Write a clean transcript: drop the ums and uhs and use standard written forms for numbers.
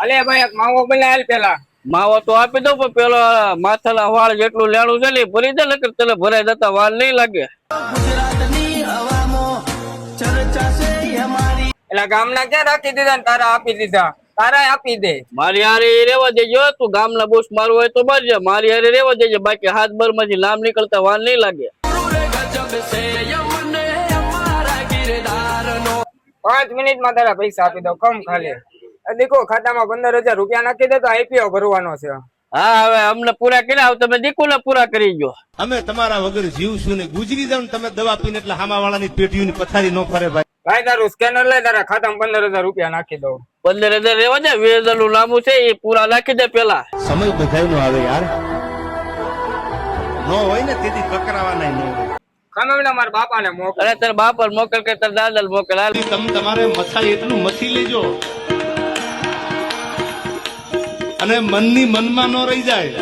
અલે ભાઈ એક માવો બનાવેલ પેલા માવો તો આપી દઉં પણ પેલો માથાના વાળ જેટલું લેણું છે ને એ ભરી દે ને તને ભરાઈ જતા વાર નહીં લાગે. એટલે ગામના ક્યાં રાખી દીધા ને તારા આપી દીધા? તારા આપી દે. મારી હારે રેવા દેજો. તું ગામના બોસ મારવું હોય તો મારજે, મારી હારે રેવા દેજે. બાકી હાથ બર માંથી નામ નીકળતા વાર નહીં લાગે. 5 મિનિટમાં તારા પૈસા આપી દઉં. કમ ખાલી દીકો ખાતામાં 15,000 રૂપિયા નાખી દે તો આઈપીઓ ભરવાનો છે. હા હવે અમને પૂરા કર્યા, તમે દીકુ ને પૂરા કરી ગયો. અમે તમારા વગર જીવશું ને ગુજરી જાવ ને તમે દવા પીને એટલે હામા વાળાની પેટીઓની પથારી ન ફરે ભાઈ. ભાઈ તારું સ્કેનર લઈ તારા ખાતામાં 15,000 રૂપિયા નાખી દઉં. 15,000 રેવા દે. 20,000 નું લાંબુ છે એ પૂરા નાખી દે પેલા. સમય બધાય નો આવે યાર, નો હોય ને તેથી પકડાવાના ન હોય. ખમમણા મારા બાપાને મોકલ. અરે તારા બાપ મોકલ કે તારા દાદા મોકલ. તમે તમારે મસાઈ એટલું મસી લેજો અને મનની મનમાં ન રહી જાય.